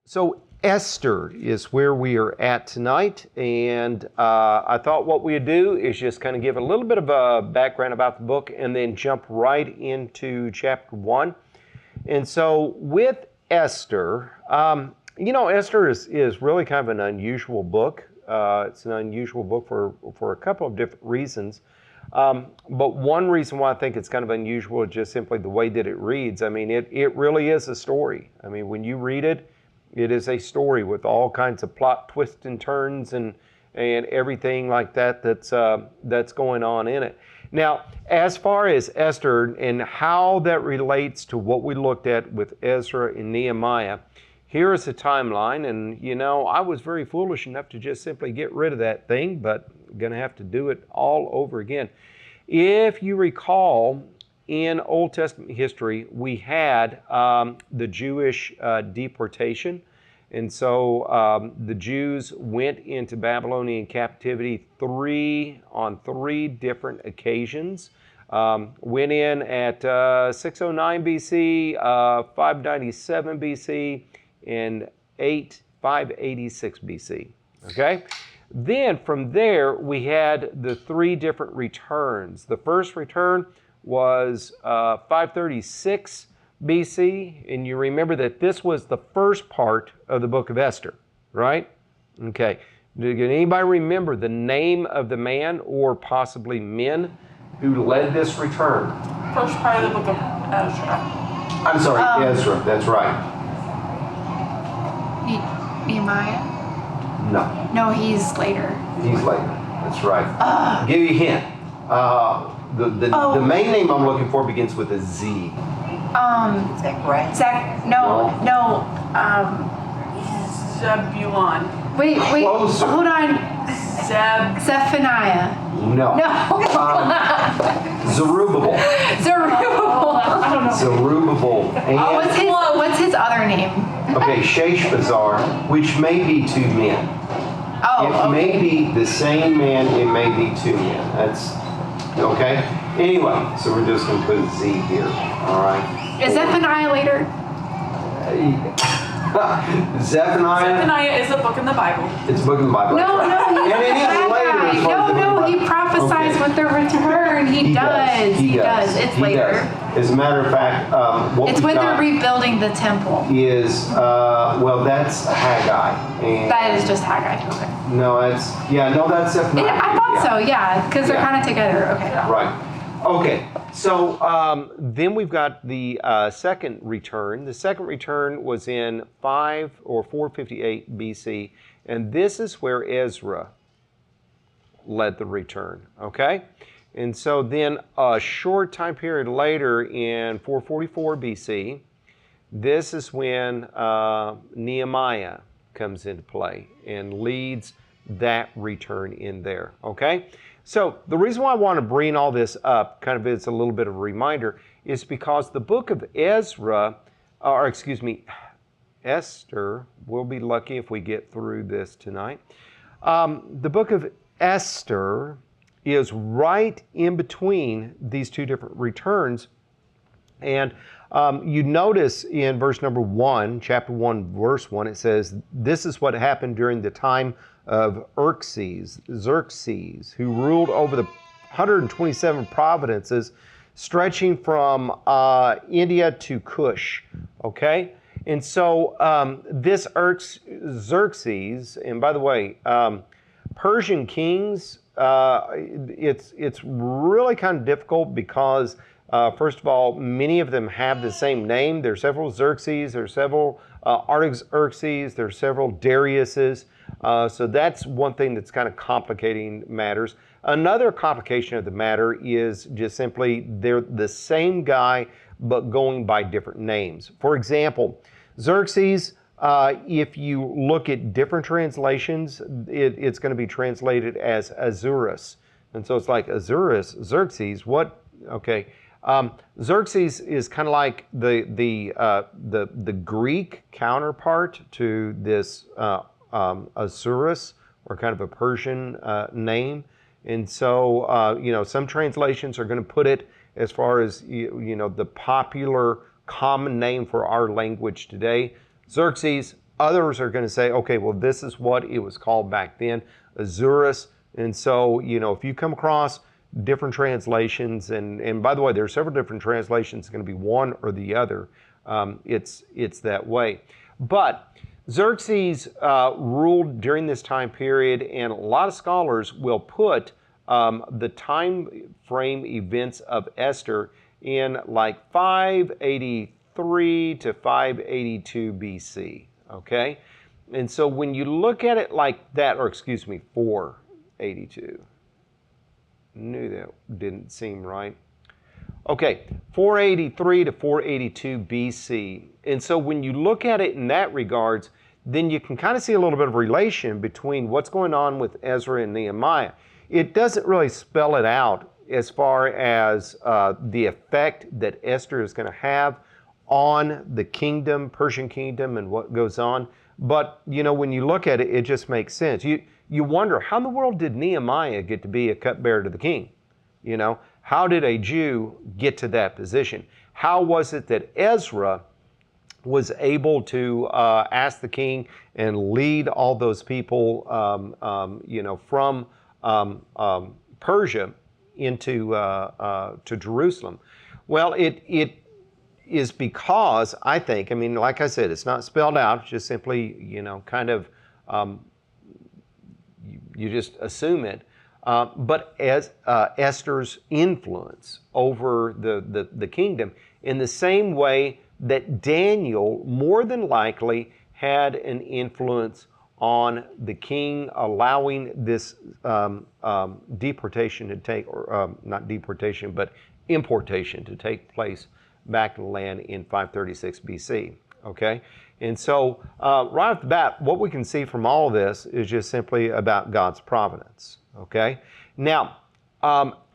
So Esther is where we are at tonight, and I thought what we'd do is just kind of give a little bit of a background about the book and then jump right into chapter 1. And so with Esther, Esther is really kind of an unusual book. It's an unusual book for a couple of different reasons. But one reason why I think it's kind of unusual is just simply the way that it reads. I mean, it really is a story. I mean, when you read it, it is a story with all kinds of plot twists and turns and everything like that that's going on in it. Now, as far as Esther and how that relates to what we looked at with Ezra and Nehemiah, here is a timeline. And, I was very foolish enough to just simply get rid of that thing, but I'm going to have to do it all over again. If you recall, in Old Testament history, we had the Jewish deportation. And so the Jews went into Babylonian captivity on three different occasions. Went in at 609 BC, 597 BC, and 586 BC. Okay? Then from there, we had the three different returns. The first return was 536 BC, and you remember that this was the first part of the book of Esther, right? Okay. Did anybody remember the name of the man or possibly men who led this return? First part of the book of Ezra. I'm sorry, Ezra, that's right. Nehemiah? No. No, he's later. He's later, that's right. I'll give you a hint. The main name I'm looking for begins with a Z. Zebulon. Wait, Closer. hold on. Zephaniah. No. Zerubbabel. I don't know. Zerubbabel. And, What's his other name? okay, Sheshbazzar, which may be two men. It may be the same man, it may be two men. That's, okay? Anyway, so we're just going to put a Z here, all right? Is Zephaniah later? Zephaniah is a book in the Bible. It's a book in the Bible. No, right. and it is later. As far as the book of he prophesies with the return. He does. It's later. As a matter of fact, it's when they're rebuilding the temple. Is, that's Haggai. And that is just Haggai. Okay. No, that's Zephaniah. I thought so, because they're kind of together. Okay. Right. Okay. So then we've got the second return. The second return was in 458 BC, and this is where Ezra led the return. Okay? And so then a short time period later in 444 BC, this is when Nehemiah comes into play and leads that return in there. Okay? So the reason why I want to bring all this up, kind of as a little bit of a reminder, is because the book of Esther, we'll be lucky if we get through this tonight. The book of Esther is right in between these two different returns. And you notice in verse number 1, chapter 1, verse 1, it says, this is what happened during the time of Xerxes, who ruled over the 127 provinces stretching from India to Kush. Okay? And so this Xerxes, and by the way, Persian kings, it's really kind of difficult because first of all, many of them have the same name. There's several Xerxes, there's several Artaxerxes, there's several Dariuses. So that's one thing that's kind of complicating matters. Another complication of the matter is just simply they're the same guy, but going by different names. For example, Xerxes, if you look at different translations, it's going to be translated as Azurus. And so it's like Xerxes, what? Okay. Xerxes is kind of like the Greek counterpart to this Azurus, or kind of a Persian name. And so, some translations are going to put it as far as, the popular common name for our language today. Xerxes, Others are going to say, okay, well, this is what it was called back then, Azuris. And so, if you come across different translations, and by the way, there are several different translations, it's going to be one or the other. It's that way. But Xerxes ruled during this time period, and a lot of scholars will put the time frame events of Esther in like 583 to 582 BC, okay? And so when you look at it like that, or excuse me, 482. Knew that didn't seem right. Okay, 483 to 482 BC. And so when you look at it in that regards, then you can kind of see a little bit of relation between what's going on with Ezra and Nehemiah. It doesn't really spell it out as far as the effect that Esther is going to have on the kingdom, Persian kingdom, and what goes on. But, when you look at it, it just makes sense. You wonder, how in the world did Nehemiah get to be a cupbearer to the king? How did a Jew get to that position? How was it that Ezra was able to ask the king and lead all those people, from Persia into to Jerusalem? Well, it is because, I think, like I said, it's not spelled out, it's just simply, kind of, you just assume it. But as Esther's influence over the kingdom, in the same way that Daniel more than likely had an influence on the king, allowing this deportation to take, or not deportation, but importation to take place back in the land in 536 BC. Okay? And so, right off the bat, what we can see from all of this is just simply about God's providence. Okay? Now,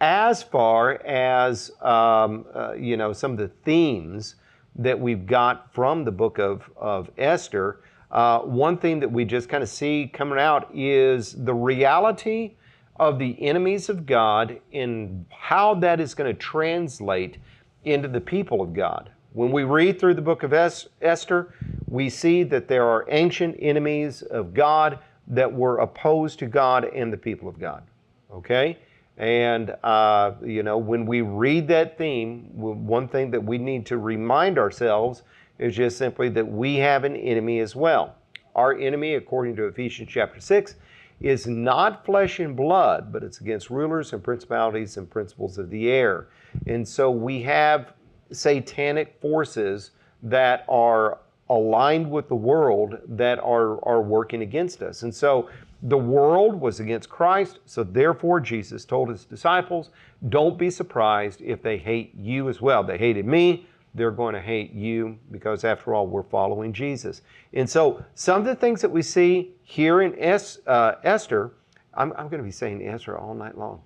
as far as, some of the themes that we've got from the book of Esther, one theme that we just kind of see coming out is the reality of the enemies of God and how that is going to translate into the people of God. When we read through the book of Esther, we see that there are ancient enemies of God that were opposed to God and the people of God. Okay? And, when we read that theme, one thing that we need to remind ourselves is just simply that we have an enemy as well. Our enemy, according to Ephesians chapter 6, is not flesh and blood, but it's against rulers and principalities and principles of the air. And so we have satanic forces that are aligned with the world that are working against us. And so the world was against Christ, so therefore Jesus told his disciples, don't be surprised if they hate you as well. They hated me, they're going to hate you, because after all, we're following Jesus. And so some of the things that we see here in Esther, I'm going to be saying Ezra all night long.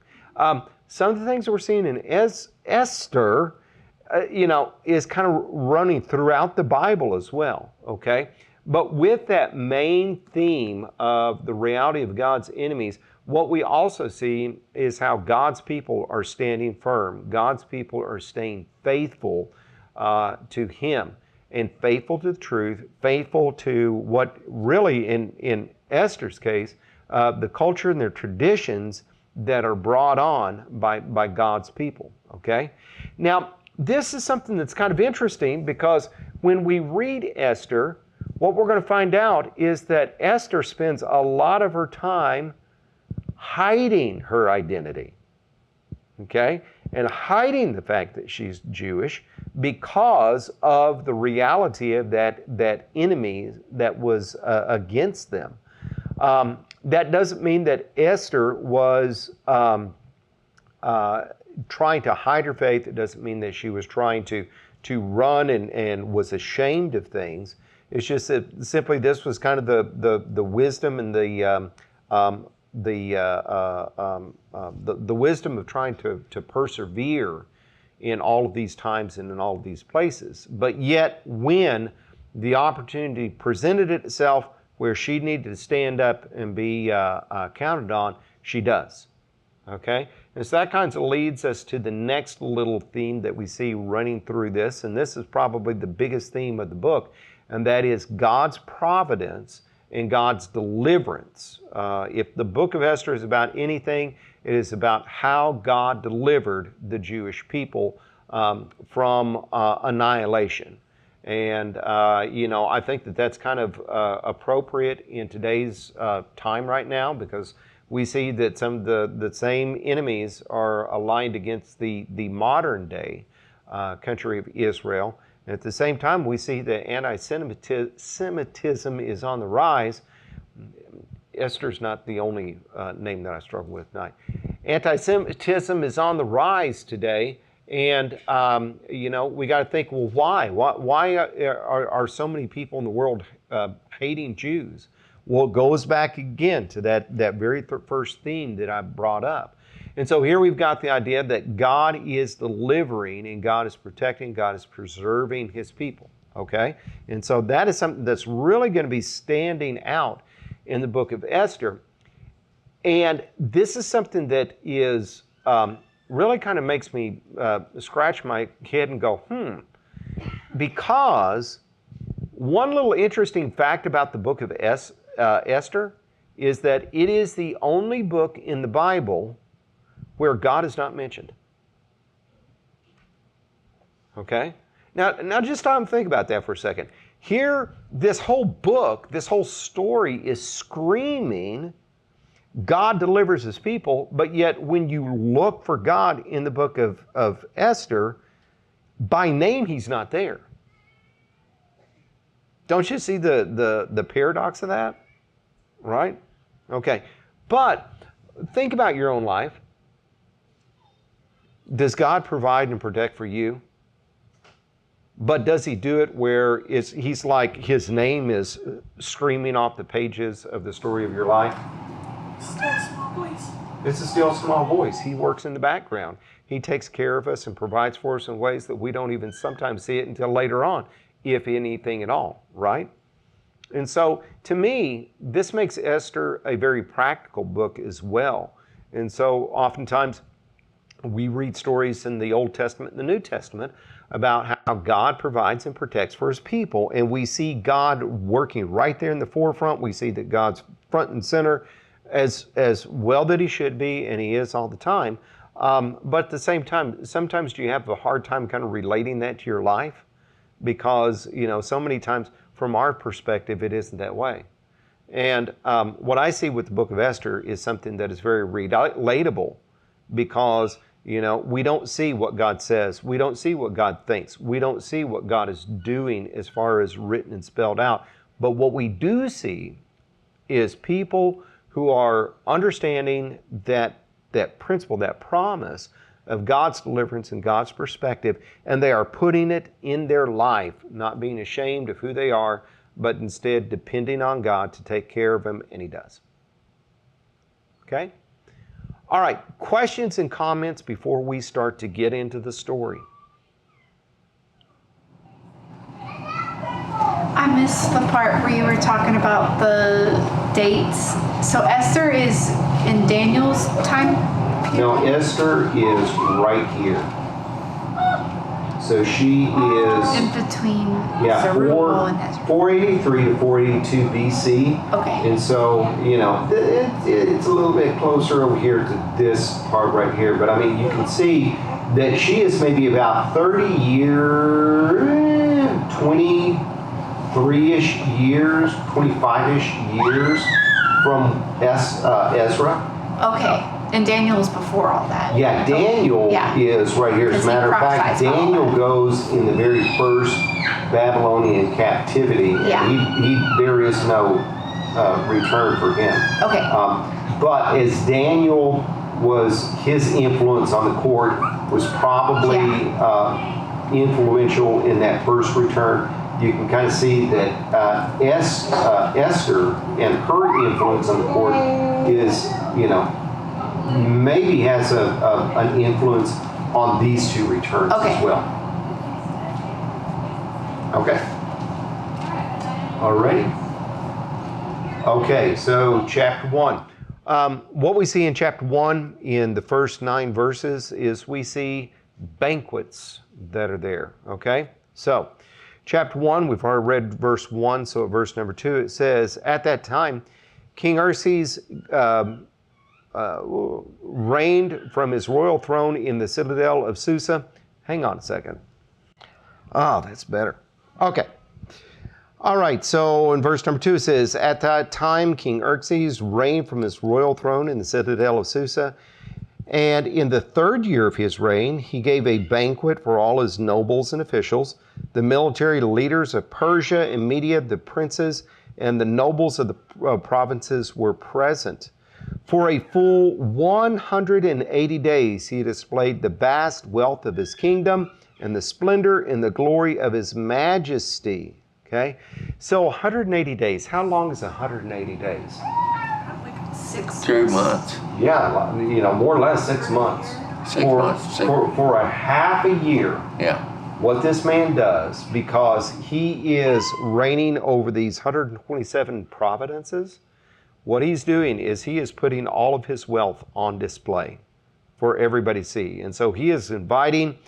Some of the things that we're seeing in Esther, is kind of running throughout the Bible as well, okay? But with that main theme of the reality of God's enemies, what we also see is how God's people are standing firm. God's people are staying faithful to Him, and faithful to the truth, faithful to what really, in Esther's case, the culture and their traditions that are brought on by God's people, okay? Now, this is something that's kind of interesting, because when we read Esther, what we're going to find out is that Esther spends a lot of her time hiding her identity, okay? And hiding the fact that she's Jewish because of the reality of that enemy that was against them. That doesn't mean that Esther was trying to hide her faith. It doesn't mean that she was trying to run and was ashamed of things. It's just that simply this was kind of the wisdom and the wisdom of trying to persevere in all of these times and in all of these places. But yet, when the opportunity presented itself where she needed to stand up and be counted on, she does. Okay? And so that kind of leads us to the next little theme that we see running through this, and this is probably the biggest theme of the book, and that is God's providence and God's deliverance. If the book of Esther is about anything, it is about how God delivered the Jewish people from annihilation. And, I think that that's kind of appropriate in today's time right now, because we see that some of the same enemies are aligned against the modern day country of Israel. And at the same time, we see that anti-Semitism is on the rise. Esther's not the only name that I struggle with tonight. Anti-Semitism is on the rise today. And, we got to think, well, why? Why are so many people in the world hating Jews? Well, it goes back again to that very first theme that I brought up. And so here we've got the idea that God is delivering and God is protecting, God is preserving His people, okay? And so that is something that's really going to be standing out in the book of Esther. And this is something that is really kind of makes me scratch my head and go, because one little interesting fact about the book of Esther is that it is the only book in the Bible where God is not mentioned. Okay? Now just stop and think about that for a second. Here, this whole book, this whole story is screaming God delivers His people, but yet when you look for God in the book of Esther, by name He's not there. Don't you see the paradox of that? Right? Okay. But think about your own life. Does God provide and protect for you? But does He do it where He's like His name is screaming off the pages of the story of your life? Still a small voice. It's a still small voice. He works in the background. He takes care of us and provides for us in ways that we don't even sometimes see it until later on, if anything at all, right? And so, to me, this makes Esther a very practical book as well. And so, oftentimes, we read stories in the Old Testament and the New Testament about how God provides and protects for His people. And we see God working right there in the forefront. We see that God's front and center as well that He should be, and He is all the time. But at the same time, sometimes do you have a hard time kind of relating that to your life? Because, so many times from our perspective, it isn't that way. And what I see with the book of Esther is something that is very relatable, because, we don't see what God says. We don't see what God thinks. We don't see what God is doing as far as written and spelled out. But what we do see is people who are understanding that principle, that promise of God's deliverance and God's perspective, and they are putting it in their life, not being ashamed of who they are, but instead depending on God to take care of them, and He does. Okay? All right, questions and comments before we start to get into the story. I missed the part where you were talking about the dates. So Esther is in Daniel's time period? No, Esther is right here. So she is In between Yeah, Zerubbabel and Ezra. 483 to 482 BC. Okay. And so, it's a little bit closer over here to this part right here. But I mean, you can see that she is maybe about 23-ish years, 25-ish years from Ezra. Okay. And Daniel is before all that. Yeah, Daniel Yeah. is right here. As a Because he matter of fact, prophesies all Daniel that. goes in the very first Babylonian captivity. Yeah. There is no return for him. Okay. But as Daniel his influence on the court was probably influential in that first return. You can kind of see that Esther and her influence on the court is, maybe has an influence on these two returns as well. Okay. Alrighty. Okay, so chapter 1. What we see in chapter 1 in the first 9 verses is we see banquets that are there. Okay? So, Chapter 1, we've already read verse 1, so at verse number 2 it says, "At that time, King Xerxes reigned from his royal throne in the citadel of Susa." Hang on a second. Oh, that's better. Okay. All right, so in verse number 2 it says, "At that time King Xerxes reigned from his royal throne in the citadel of Susa. And in the 3rd year of his reign, he gave a banquet for all his nobles and officials, the military leaders of Persia and Media, the princes, and the nobles of the provinces were present. For a full 180 days he displayed the vast wealth of his kingdom and the splendor and the glory of his majesty." Okay? So 180 days. How long is 180 days? Like 6 2 months. Yeah, more or less 6 months. 6 months. For a half a year. Yeah. What this man does, because he is reigning over these 127 providences, what he's doing is he is putting all of his wealth on display for everybody to see. And so he is inviting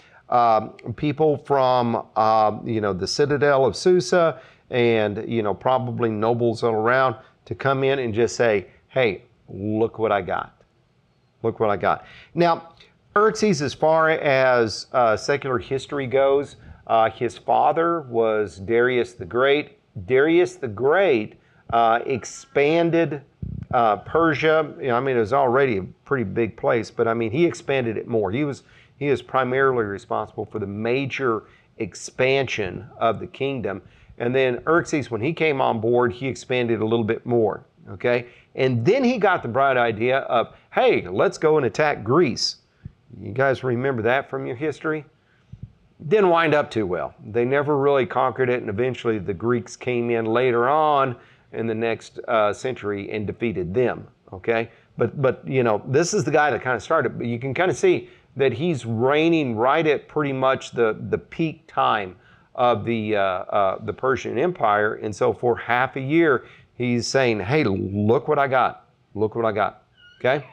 people from, the citadel of Susa and, probably nobles all around to come in and just say, "Hey, look what I got. Look what I got." Now, Xerxes, as far as secular history goes, his father was Darius the Great. Darius the Great expanded Persia. It was already a pretty big place, but he expanded it more. He is primarily responsible for the major expansion of the kingdom. And then Xerxes, when he came on board, he expanded a little bit more. Okay, and then he got the bright idea of, hey, let's go and attack Greece. You guys remember that from your history? Didn't wind up too well. They never really conquered it, and eventually the Greeks came in later on in the next century and defeated them. Okay, but this is the guy that kind of started. But you can kind of see that he's reigning right at pretty much the peak time of the Persian Empire, and so for half a year he's saying, "Hey, look what I got! Look what I got!" Okay,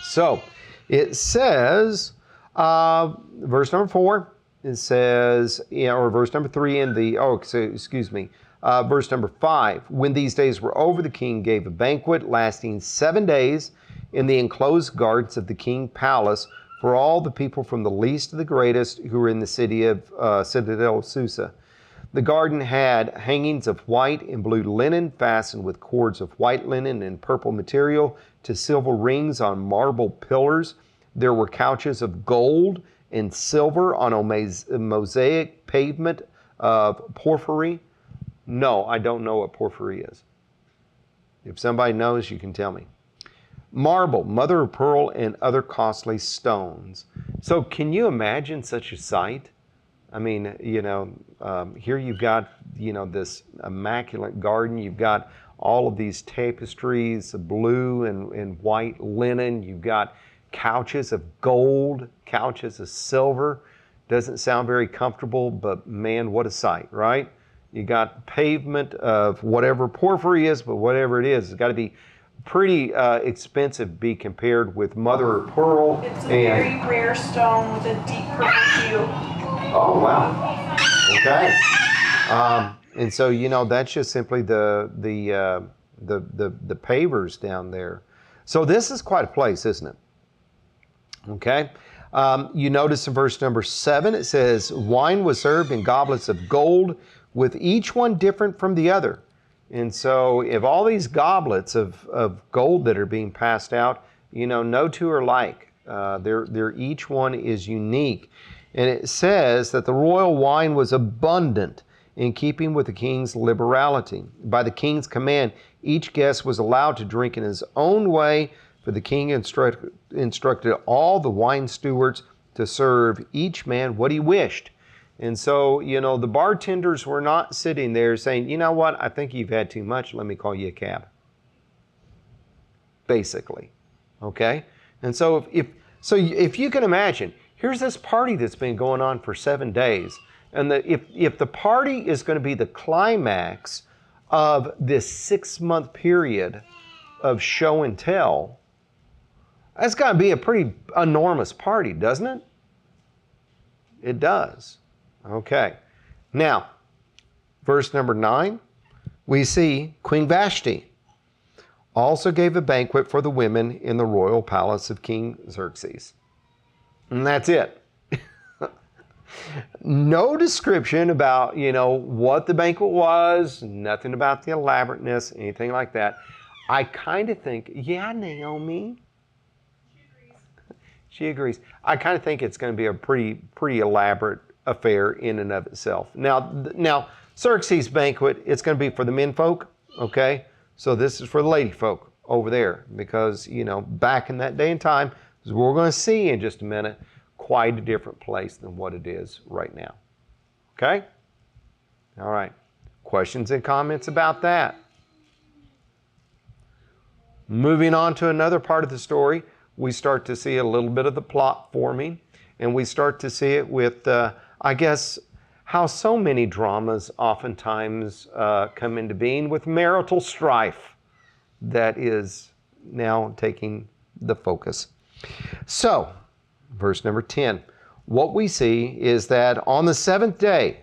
so it says, verse number 4. It says, or verse number 3 in the, verse number 5. "When these days were over, the king gave a banquet lasting 7 days in the enclosed gardens of the king palace for all the people from the least to the greatest who were in the city of citadel of Susa. The garden had hangings of white and blue linen fastened with cords of white linen and purple material to silver rings on marble pillars. There were couches of gold and silver on a mosaic pavement of porphyry." No, I don't know what porphyry is. If somebody knows, you can tell me. "Marble, mother of pearl, and other costly stones." So can you imagine such a sight? Here you've got, this immaculate garden. You've got all of these tapestries of blue and white linen. You've got couches of gold, couches of silver. Doesn't sound very comfortable, but man, what a sight, right? You got pavement of whatever porphyry is, but whatever it is, it's got to be pretty expensive to be compared with mother of pearl. It's a very rare stone with a deep purple hue. Oh, wow. Okay. And so, that's just simply the pavers down there. So this is quite a place, isn't it? Okay. You notice in verse number 7, it says, "Wine was served in goblets of gold, with each one different from the other." And so if all these goblets of gold that are being passed out, no two are alike. They're each one is unique. And it says that the royal wine was abundant in keeping with the king's liberality. By the king's command, each guest was allowed to drink in his own way, for the king instructed all the wine stewards to serve each man what he wished. And so, the bartenders were not sitting there saying, "You know what, I think you've had too much, let me call you a cab." Basically, okay? And so if you can imagine, here's this party that's been going on for 7 days, and if the party is going to be the climax of this 6-month period of show and tell, that's got to be a pretty enormous party, doesn't it? It does. Okay. Now, verse number 9, we see Queen Vashti also gave a banquet for the women in the royal palace of King Xerxes. And that's it. No description about, what the banquet was, nothing about the elaborateness, anything like that. I kind of think, yeah, Naomi. She agrees. I kind of think it's going to be a pretty elaborate affair in and of itself. Now, Xerxes' banquet, it's going to be for the men folk, okay? So this is for the lady folk over there because, back in that day and time, as we're going to see in just a minute, quite a different place than what it is right now. Okay? All right. Questions and comments about that? Moving on to another part of the story, we start to see a little bit of the plot forming, and we start to see it with, I guess, how so many dramas oftentimes come into being with marital strife that is now taking the focus. So, verse number 10, what we see is that on the seventh day,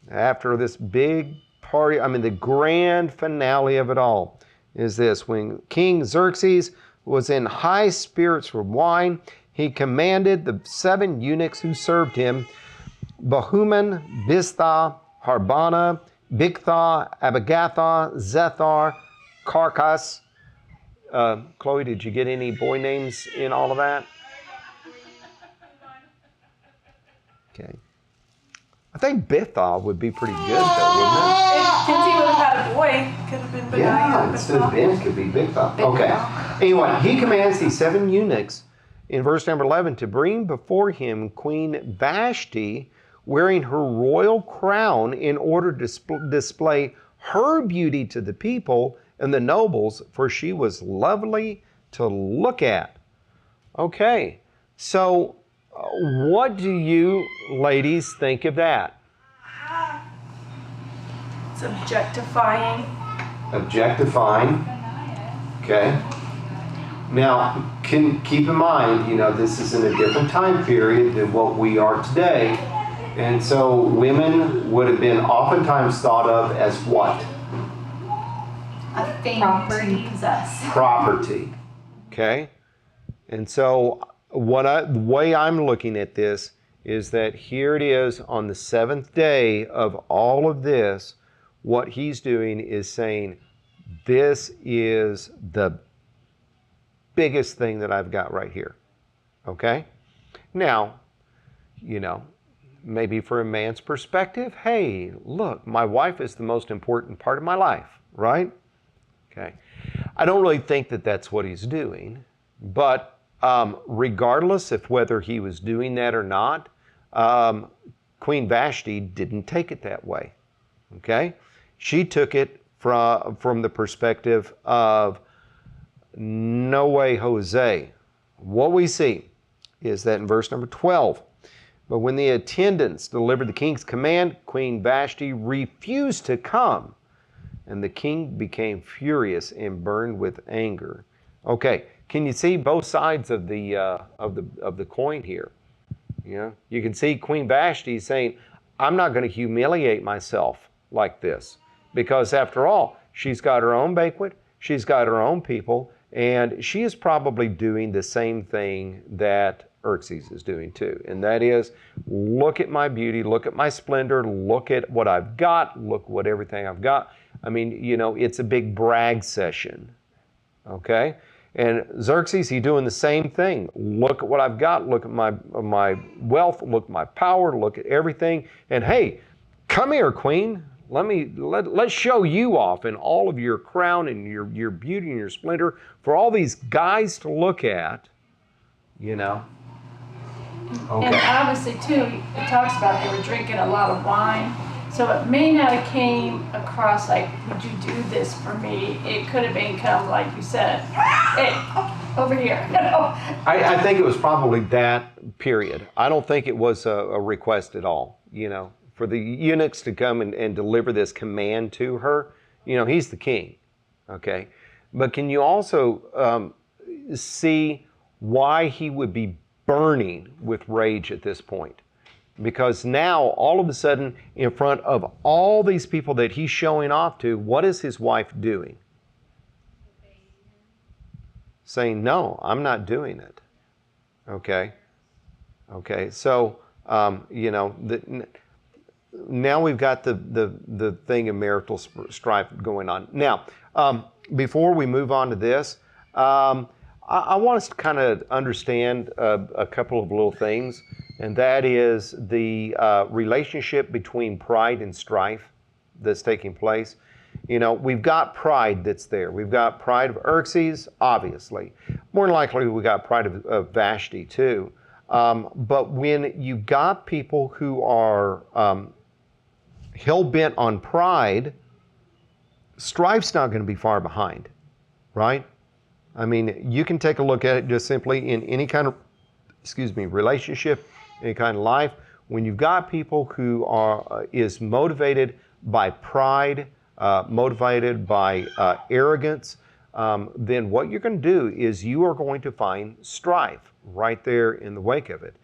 after this big party, the grand finale of it all, is this: when King Xerxes was in high spirits from wine, he commanded the 7 eunuchs who served him, Bohuman, Biztha, Harbana, Bigtha, Abigatha, Zethar, Carcas. Chloe, did you get any boy names in all of that? Okay. I think Bitha would be pretty good, though, wouldn't it? If Kinsey would have had a boy, could have been Benaiah. Yeah, instead of Ben, it could be Bitha. Okay. Anyway, he commands these 7 eunuchs in verse number 11 to bring before him Queen Vashti wearing her royal crown in order to display her beauty to the people and the nobles, for she was lovely to look at. Okay, so what do you ladies think of that? It's objectifying. Objectifying. Okay. Now, keep in mind, this is in a different time period than what we are today. And so women would have been oftentimes thought of as what? A thing Property. to possess. Property. Okay? And so the way I'm looking at this is that here it is on the 7th day of all of this, what he's doing is saying, this is the biggest thing that I've got right here. Okay? Now, maybe for a man's perspective, hey, look, my wife is the most important part of my life, right? Okay. I don't really think that that's what he's doing, but regardless of whether he was doing that or not, Queen Vashti didn't take it that way, okay? She took it from the perspective of, no way, Jose. What we see is that in verse number 12, but when the attendants delivered the king's command, Queen Vashti refused to come, and the king became furious and burned with anger. Okay, can you see both sides of the coin here? You can see Queen Vashti saying, I'm not going to humiliate myself like this, because after all, she's got her own banquet, she's got her own people, and she is probably doing the same thing that Xerxes is doing too. And that is, look at my beauty, look at my splendor, look at what I've got, look what everything I've got. It's a big brag session, okay? And Xerxes, he's doing the same thing. Look at what I've got, look at my wealth, look at my power, look at everything. And hey, come here, queen. Let's show you off in all of your crown and your beauty and your splendor for all these guys to look at, Okay. And obviously, too, it talks about they were drinking a lot of wine. So it may not have came across like, would you do this for me? It could have been come, like you said, hey, over here. I think it was probably that period. I don't think it was a request at all, for the eunuchs to come and deliver this command to her. He's the king, okay? But can you also see why he would be burning with rage at this point? Because now, all of a sudden, in front of all these people that he's showing off to, what is his wife doing? Saying, no, I'm not doing it. Okay? Okay, so, now we've got the thing of marital strife going on. Now, before we move on to this, I want us to kind of understand a couple of little things, and that is the relationship between pride and strife that's taking place. We've got pride that's there. We've got pride of Xerxes, obviously. More than likely, we got pride of Vashti too. But when you got people who are hell-bent on pride, strife's not going to be far behind, right? I mean, you can take a look at it just simply in any kind of, relationship, any kind of life. When you've got people who is motivated by pride, motivated by arrogance, then what you're going to do is you are going to find strife right there in the wake of it.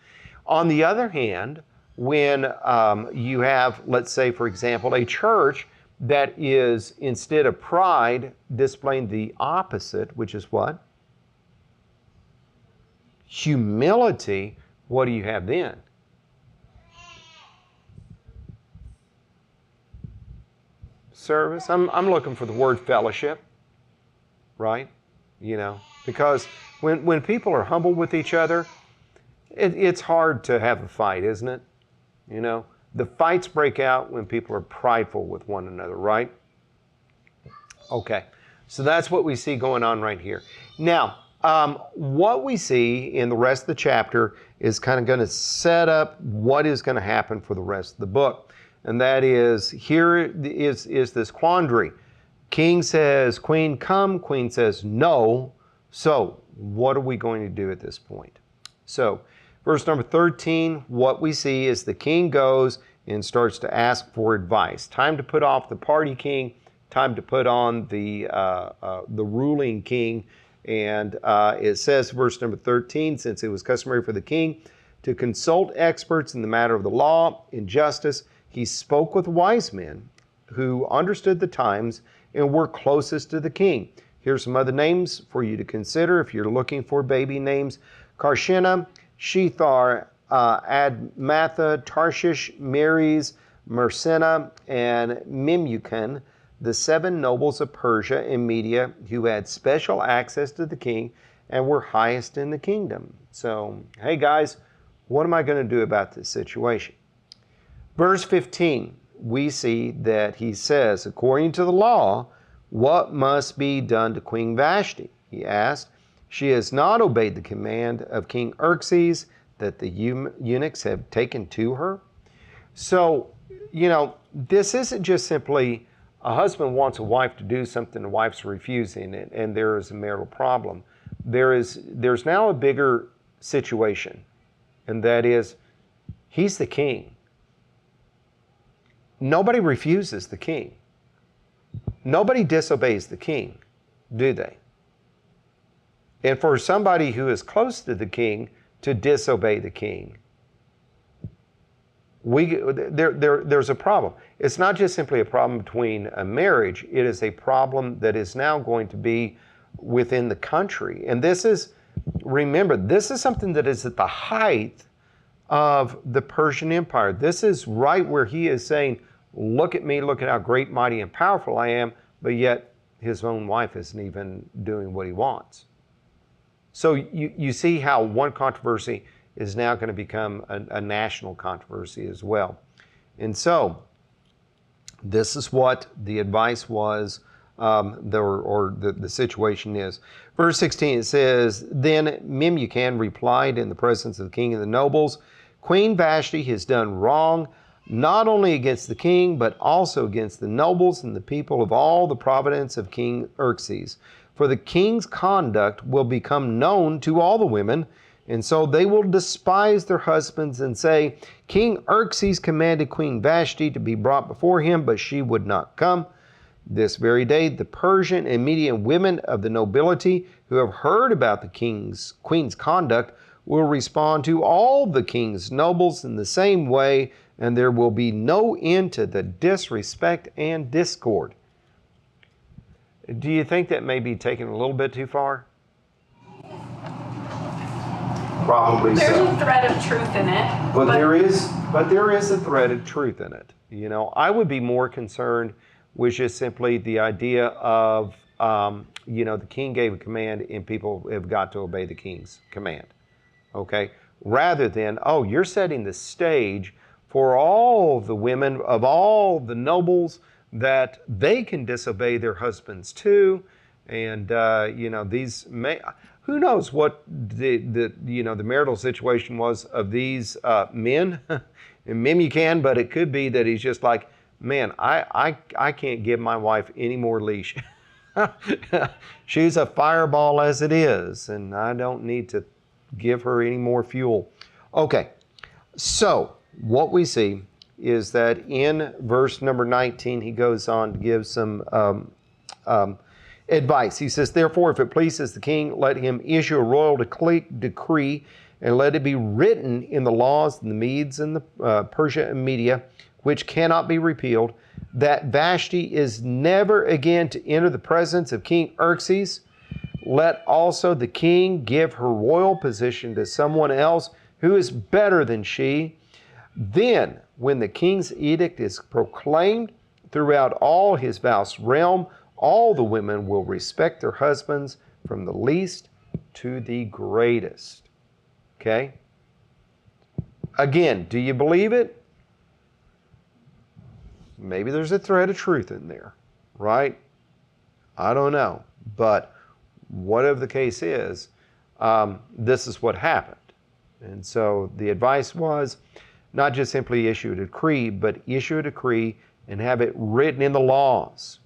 On the other hand, when you have, let's say, for example, a church that is, instead of pride, displaying the opposite, which is what? Humility. What do you have then? Service. I'm looking for the word fellowship, right? Because when people are humble with each other, it's hard to have a fight, isn't it? The fights break out when people are prideful with one another, right? Okay, so that's what we see going on right here. Now, what we see in the rest of the chapter is kind of going to set up what is going to happen for the rest of the book. And that is, here is this quandary. King says, Queen, come. Queen says, no. So, what are we going to do at this point? So, verse number 13, what we see is the king goes and starts to ask for advice. Time to put off the party king, time to put on the ruling king. And it says, verse number 13, since it was customary for the king to consult experts in the matter of the law and justice, he spoke with wise men who understood the times and were closest to the king. Here's some other names for you to consider if you're looking for baby names. Karshena, Shethar, Admatha, Tarshish, Meres, Mersena, and Memucan, the 7 nobles of Persia and Media who had special access to the king and were highest in the kingdom. So, hey guys, what am I going to do about this situation? Verse 15, we see that he says, according to the law, what must be done to Queen Vashti? He asked. She has not obeyed the command of King Xerxes that the eunuchs have taken to her. So, this isn't just simply a husband wants a wife to do something, the wife's refusing it, and there is a marital problem. There's now a bigger situation, and that is, he's the king. Nobody refuses the king. Nobody disobeys the king, do they? And for somebody who is close to the king to disobey the king, there's a problem. It's not just simply a problem between a marriage. It is a problem that is now going to be within the country. And remember, this is something that is at the height of the Persian Empire. This is right where he is saying, look at me, look at how great, mighty, and powerful I am, but yet his own wife isn't even doing what he wants. So you see how one controversy is now going to become a national controversy as well. And so this is what the advice was, the situation is. Verse 16, it says, Then Memucan replied in the presence of the king and the nobles, Queen Vashti has done wrong, not only against the king, but also against the nobles and the people of all the province of King Xerxes. For the king's conduct will become known to all the women, and so they will despise their husbands and say, King Xerxes commanded Queen Vashti to be brought before him, but she would not come. This very day, the Persian and Median women of the nobility who have heard about the queen's conduct will respond to all the king's nobles in the same way, and there will be no end to the disrespect and discord. Do you think that may be taken a little bit too far? Probably There's so. a thread of truth in it. But there is a thread of truth in it. You know, I would be more concerned with just simply the idea of, you know, the king gave a command and people have got to obey the king's command. Okay? Rather than, oh, you're setting the stage for all the women of all the nobles that they can disobey their husbands too. And, you know, these may... Who knows what the you know, the marital situation was of these men? And maybe you can, but it could be that he's just like, man, I can't give my wife any more leash. She's a fireball as it is, and I don't need to give her any more fuel. Okay, so what we see is that in verse number 19, he goes on to give some advice. He says, therefore, if it pleases the king, let him issue a royal decree, and let it be written in the laws in the Medes and the Persia and Media, which cannot be repealed, that Vashti is never again to enter the presence of King Xerxes. Let also the king give her royal position to someone else who is better than she. Then, when the king's edict is proclaimed throughout all his vast realm, all the women will respect their husbands from the least to the greatest. Okay? Again, do you believe it? Maybe there's a thread of truth in there, right? I don't know. But whatever the case is, this is what happened. And so the advice was not just simply issue a decree, but issue a decree and have it written in the laws.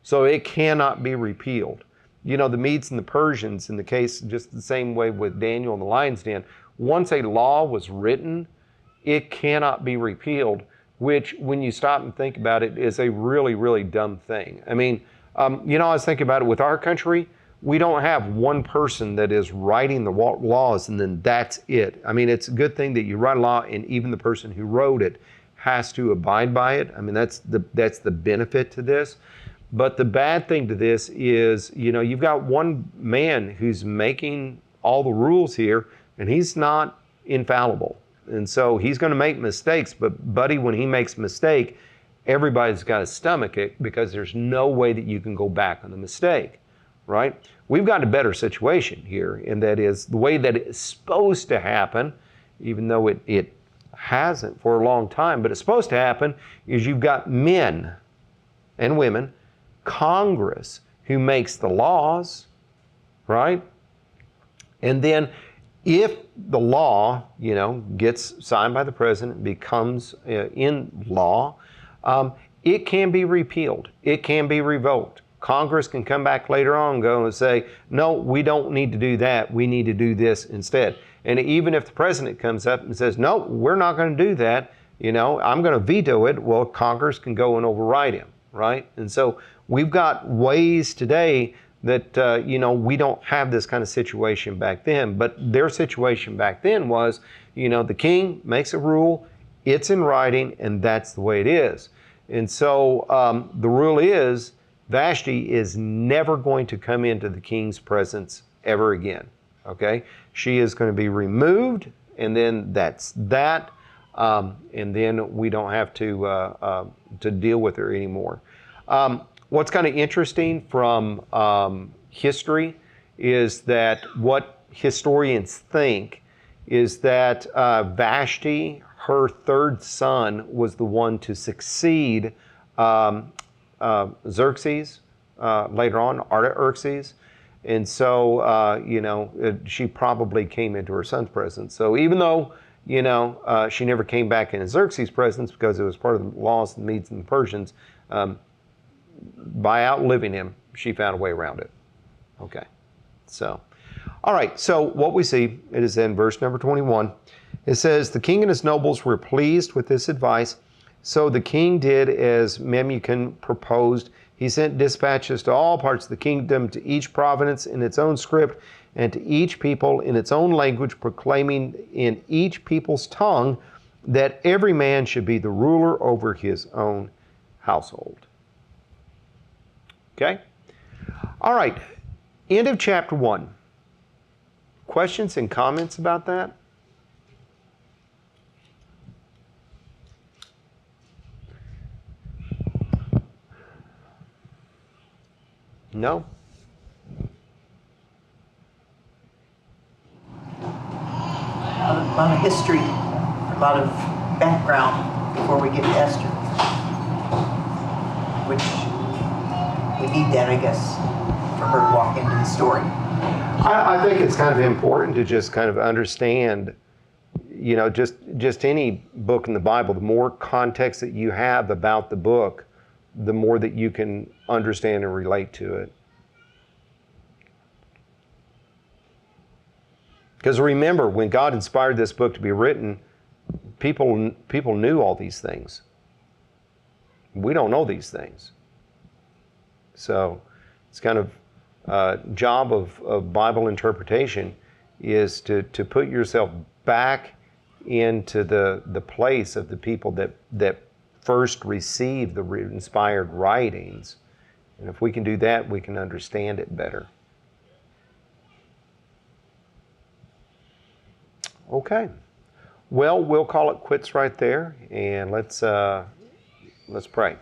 So it cannot be repealed. You know, the Medes and the Persians, in the case, just the same way with Daniel and the lion's den, once a law was written, it cannot be repealed, which, when you stop and think about it, is a really, really dumb thing. I mean, you know, I was thinking about it with our country. We don't have one person that is writing the laws and then that's it. I mean, it's a good thing that you write a law and even the person who wrote it has to abide by it. I mean, that's the benefit to this. But the bad thing to this is, you know, you've got one man who's making all the rules here, and he's not infallible. And so he's going to make mistakes, but buddy, when he makes a mistake, everybody's got to stomach it because there's no way that you can go back on the mistake, right? We've got a better situation here, and that is the way that it's supposed to happen, even though it hasn't for a long time, but it's supposed to happen, is you've got men and women, Congress, who makes the laws, right? And then if the law, you know, gets signed by the president, becomes in law, it can be repealed. It can be revoked. Congress can come back later on and go and say, no, we don't need to do that. We need to do this instead. And even if the president comes up and says, no, we're not going to do that, you know, I'm going to veto it, well, Congress can go and override him, right? And so we've got ways today that, you know, we don't have this kind of situation back then. But their situation back then was, you know, the king makes a rule, it's in writing, and that's the way it is. And so the rule is Vashti is never going to come into the king's presence ever again, okay? She is going to be removed, and then that's that, and then we don't have to deal with her anymore. What's kind of interesting from history is that what historians think is that Vashti, her third son, was the one to succeed Xerxes later on, Artaxerxes. And so, you know, she probably came into her son's presence. So even though, you know, she never came back in Xerxes' presence because it was part of the laws of the Medes and the Persians, by outliving him, she found a way around it. Okay, so, all right, so what we see, it is in verse number 21. It says, the king and his nobles were pleased with this advice, so the king did as Memucan proposed. He sent dispatches to all parts of the kingdom, to each province in its own script, and to each people in its own language, proclaiming in each people's tongue that every man should be the ruler over his own household. Okay? All right. End of chapter 1. Questions and comments about that? No? A lot of history, a lot of background before we get to Esther. Which we need that, I guess, for her to walk into the story. I think it's kind of important to just kind of understand, you know, just any book in the Bible, the more context that you have about the book, the more that you can understand and relate to it. Because remember, when God inspired this book to be written, people knew all these things. We don't know these things. So it's kind of job of Bible interpretation is to put yourself back into the place of the people that first received the inspired writings. And if we can do that, we can understand it better. Okay. Well, we'll call it quits right there, and let's pray.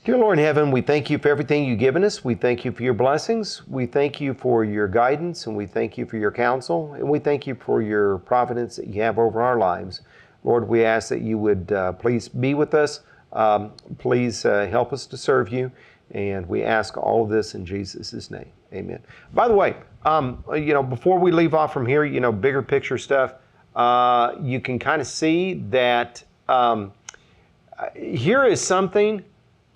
Dear Lord in heaven, we thank you for everything you've given us. We thank you for your blessings. We thank you for your guidance, and we thank you for your counsel, and we thank you for your providence that you have over our lives. Lord, we ask that you would please be with us. Please help us to serve you, and we ask all of this in Jesus' name. Amen. By the way, before we leave off from here, bigger picture stuff, you can kind of see that here is something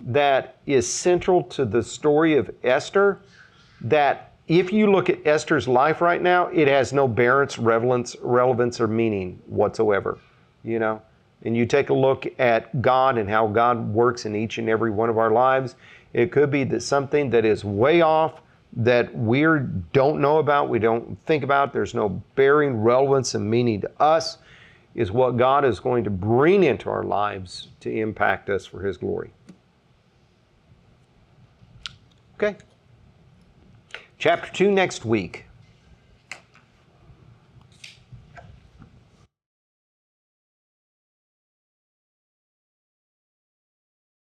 that is central to the story of Esther, that if you look at Esther's life right now, it has no relevance, or meaning whatsoever, And you take a look at God and how God works in each and every one of our lives, it could be that something that is way off, that we don't know about, we don't think about, there's no bearing, relevance, and meaning to us, is what God is going to bring into our lives to impact us for His glory. Okay. Chapter 2 next week.